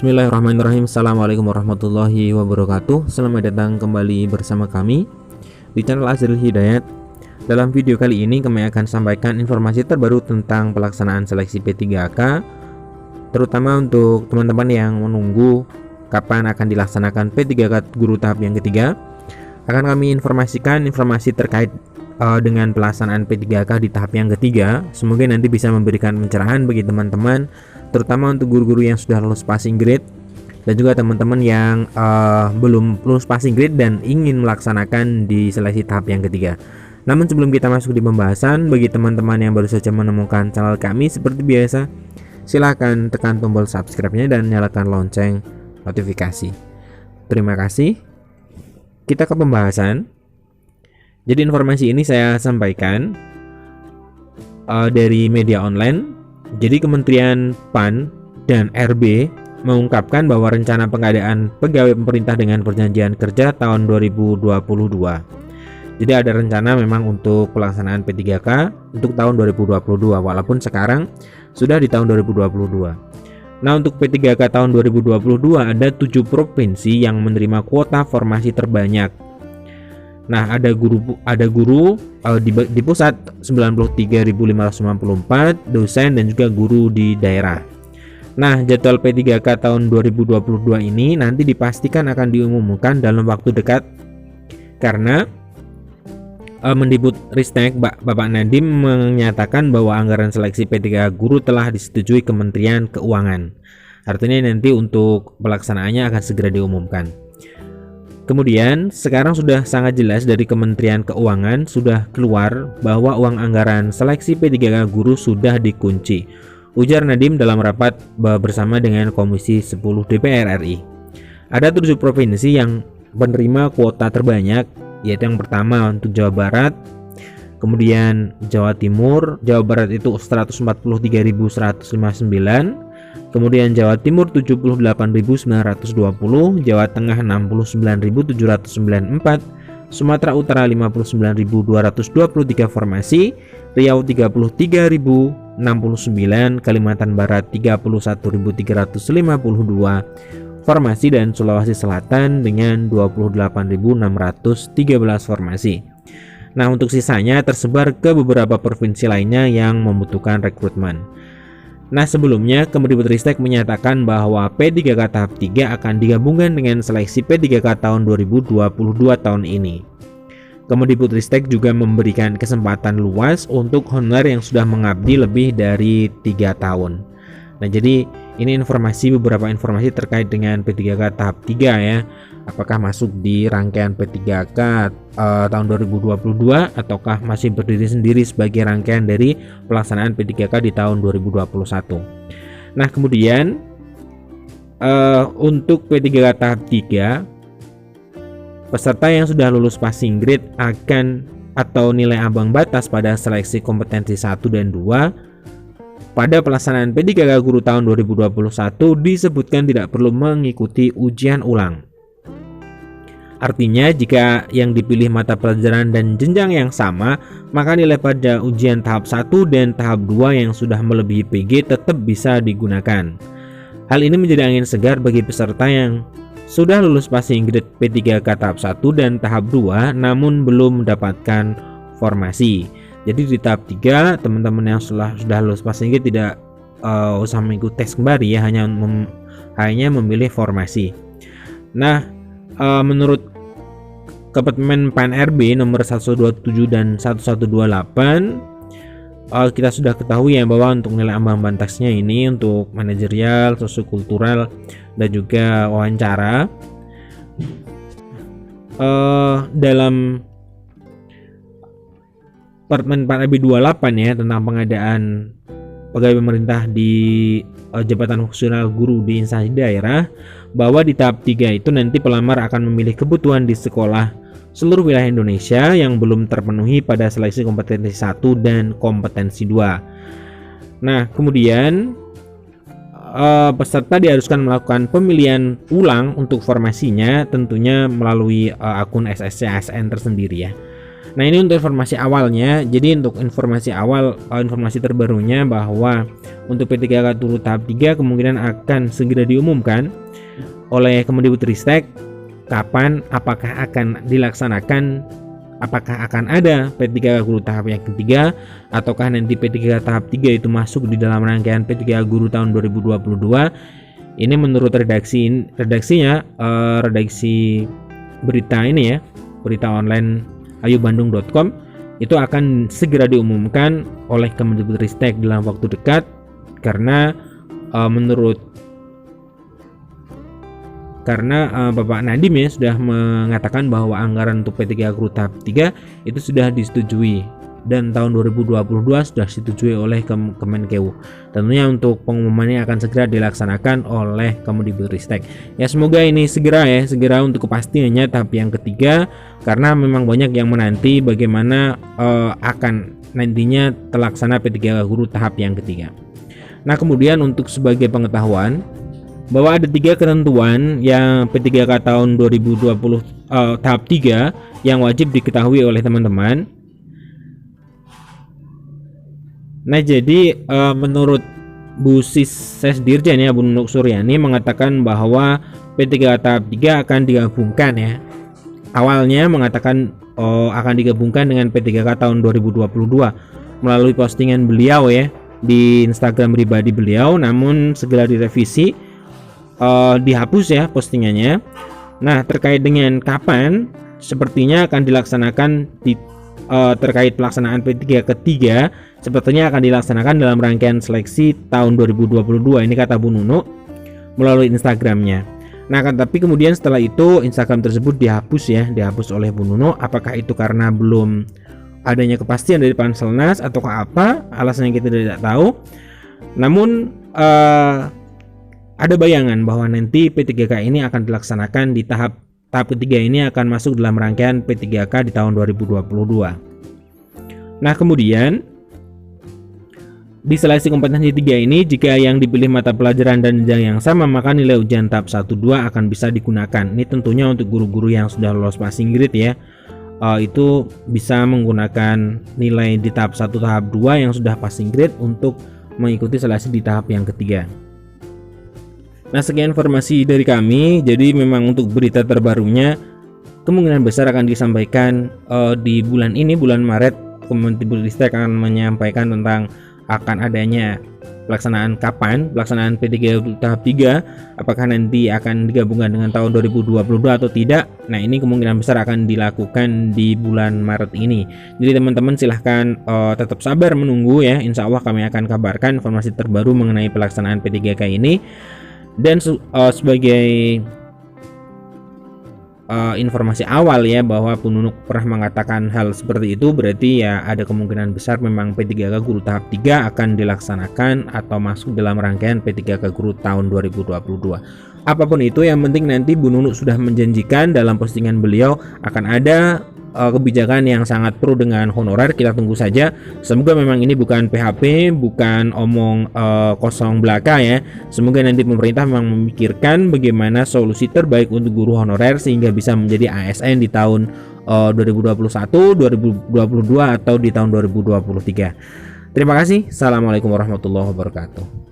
Bismillahirrahmanirrahim. Assalamualaikum warahmatullahi wabarakatuh. Selamat datang kembali bersama kami di channel Azril Hidayat. Dalam video kali ini kami akan sampaikan informasi terbaru tentang pelaksanaan seleksi P3K, terutama untuk teman-teman yang menunggu kapan akan dilaksanakan P3K guru tahap yang ketiga. Akan kami informasikan informasi terkait dengan pelaksanaan P3K di tahap yang ketiga. Semoga nanti bisa memberikan pencerahan bagi teman-teman, terutama untuk guru-guru yang sudah lulus passing grade dan juga teman-teman yang belum lulus passing grade dan ingin melaksanakan di seleksi tahap yang ketiga. Namun sebelum kita masuk di pembahasan, bagi teman-teman yang baru saja menemukan channel kami, seperti biasa silahkan tekan tombol subscribe-nya dan nyalakan lonceng notifikasi. Terima kasih. Kita ke pembahasan. Jadi informasi ini saya sampaikan dari media online. Jadi Kementerian PAN dan RB mengungkapkan bahwa rencana pengadaan pegawai pemerintah dengan perjanjian kerja tahun 2022. Jadi ada rencana memang untuk pelaksanaan P3K untuk tahun 2022, walaupun sekarang sudah di tahun 2022. Nah, untuk P3K tahun 2022 ada 7 provinsi yang menerima kuota formasi terbanyak. Nah, ada guru di pusat 93.594, dosen dan juga guru di daerah. Nah, jadwal P3K tahun 2022 ini nanti dipastikan akan diumumkan dalam waktu dekat, karena Mendikbudristek Bapak Nadiem menyatakan bahwa anggaran seleksi P3K guru telah disetujui Kementerian Keuangan. Artinya nanti untuk pelaksanaannya akan segera diumumkan. Kemudian sekarang sudah sangat jelas dari Kementerian Keuangan sudah keluar bahwa uang anggaran seleksi P3K guru sudah dikunci, ujar Nadiem dalam rapat bersama dengan Komisi 10 DPR RI. Ada 7 provinsi yang menerima kuota terbanyak, yaitu yang pertama untuk Jawa Barat, kemudian Jawa Timur. Jawa Barat itu 143.159, kemudian Jawa Timur 78.920, Jawa Tengah 69.794, Sumatera Utara 59.223 formasi, Riau 33.069, Kalimantan Barat 31.352 formasi, dan Sulawesi Selatan dengan 28.613 formasi. Nah, untuk sisanya tersebar ke beberapa provinsi lainnya yang membutuhkan rekrutmen. Nah, sebelumnya Kemendikbudristek menyatakan bahwa P3K tahap 3 akan digabungkan dengan seleksi P3K tahun 2022 tahun ini. Kemendikbudristek juga memberikan kesempatan luas untuk honorer yang sudah mengabdi lebih dari 3 tahun. Nah, jadi ini beberapa informasi terkait dengan P3K tahap 3 ya. Apakah masuk di rangkaian P3K tahun 2022 ataukah masih berdiri sendiri sebagai rangkaian dari pelaksanaan P3K di tahun 2021. Nah, kemudian untuk P3K tahap 3, peserta yang sudah lulus passing grade akan atau nilai ambang batas pada seleksi kompetensi 1 dan 2 pada pelaksanaan P3K guru tahun 2021 disebutkan tidak perlu mengikuti ujian ulang. Artinya jika yang dipilih mata pelajaran dan jenjang yang sama, maka nilai pada ujian tahap 1 dan tahap 2 yang sudah melebihi PG tetap bisa digunakan. Hal ini menjadi angin segar bagi peserta yang sudah lulus passing grade P3K tahap 1 dan tahap 2 namun belum mendapatkan formasi. Jadi di tahap 3 teman-teman yang sudah lulus passing grade tidak usah mengikuti tes kembali ya, hanya memilih formasi. Nah, menurut Kementerian PAN RB nomor 127 dan 1128, kita sudah ketahui ya bahwa untuk nilai ambang batasnya ini untuk manajerial, sosiokultural dan juga wawancara dalam Permen PAN RB 28 ya tentang pengadaan pegawai pemerintah di jabatan fungsional guru di instansi daerah, bahwa di tahap 3 itu nanti pelamar akan memilih kebutuhan di sekolah seluruh wilayah Indonesia yang belum terpenuhi pada seleksi kompetensi 1 dan kompetensi 2. Nah, kemudian peserta diharuskan melakukan pemilihan ulang untuk formasinya, tentunya melalui akun SSC ASN tersendiri ya. Nah, ini untuk informasi awalnya. Jadi untuk informasi awal, informasi terbarunya bahwa untuk P3K turut tahap 3 kemungkinan akan segera diumumkan oleh Kemendikbudristek kapan, apakah akan dilaksanakan, apakah akan ada P3K guru tahap yang ketiga, ataukah nanti P3K tahap 3 itu masuk di dalam rangkaian P3K guru tahun 2022. Ini menurut redaksi berita ini ya, berita online ayubandung.com, itu akan segera diumumkan oleh Kemendikbudristek dalam waktu dekat, karena Bapak Nadiem ya sudah mengatakan bahwa anggaran untuk P3K guru tahap 3 itu sudah disetujui dan tahun 2022 sudah disetujui oleh Kemenkeu. Tentunya untuk pengumumannya akan segera dilaksanakan oleh Kemendikbudristek. Ya, semoga ini segera untuk kepastiannya tahap yang ketiga, karena memang banyak yang menanti bagaimana akan nantinya terlaksana P3K guru tahap yang ketiga. Nah, kemudian untuk sebagai pengetahuan bahwa ada 3 ketentuan yang P3K tahun 2020 tahap 3 yang wajib diketahui oleh teman-teman. Nah, jadi menurut Bu Sesdirjen ya, Bu Nunuk Suryani mengatakan bahwa P3K tahap 3 akan digabungkan ya. Awalnya mengatakan akan digabungkan dengan P3K tahun 2022 melalui postingan beliau ya di Instagram pribadi beliau, namun segera direvisi, dihapus ya postingannya. Nah, terkait dengan kapan sepertinya akan dilaksanakan terkait pelaksanaan P3K ketiga sepertinya akan dilaksanakan dalam rangkaian seleksi tahun 2022, ini kata Bu Nunuk melalui Instagramnya. Nah, tapi kemudian setelah itu Instagram tersebut dihapus oleh Bu Nunuk. Apakah itu karena belum adanya kepastian dari Panselnas ataukah apa alasannya, kita tidak tahu. Namun ada bayangan bahwa nanti P3K ini akan dilaksanakan di tahap ketiga, ini akan masuk dalam rangkaian P3K di tahun 2022. Nah, kemudian di seleksi kompetensi 3 ini, jika yang dipilih mata pelajaran dan jenjang yang sama, maka nilai ujian tahap 1-2 akan bisa digunakan. Ini tentunya untuk guru-guru yang sudah lolos passing grade ya, itu bisa menggunakan nilai di tahap 1, tahap 2 yang sudah passing grade untuk mengikuti seleksi di tahap yang ketiga. Nah, sekian informasi dari kami. Jadi memang untuk berita terbarunya kemungkinan besar akan disampaikan di bulan ini, bulan Maret. Kemendikbudristek akan menyampaikan tentang akan adanya pelaksanaan pelaksanaan P3K tahap 3, apakah nanti akan digabungkan dengan tahun 2022 atau tidak. Nah, ini kemungkinan besar akan dilakukan di bulan Maret ini. Jadi teman-teman silahkan tetap sabar menunggu ya. Insya Allah kami akan kabarkan informasi terbaru mengenai pelaksanaan P3K ini. Dan sebagai informasi awal ya, bahwa Bu Nunuk pernah mengatakan hal seperti itu, berarti ya ada kemungkinan besar memang P3K guru tahap 3 akan dilaksanakan atau masuk dalam rangkaian P3K guru tahun 2022. Apapun itu, yang penting nanti Bu Nunuk sudah menjanjikan dalam postingan beliau akan ada kebijakan yang sangat pro dengan honorer. Kita tunggu saja. Semoga memang ini bukan PHP, bukan omong kosong belaka ya. Semoga nanti pemerintah memang memikirkan bagaimana solusi terbaik untuk guru honorer sehingga bisa menjadi ASN di tahun 2021, 2022 atau di tahun 2023. Terima kasih. Assalamualaikum warahmatullahi wabarakatuh.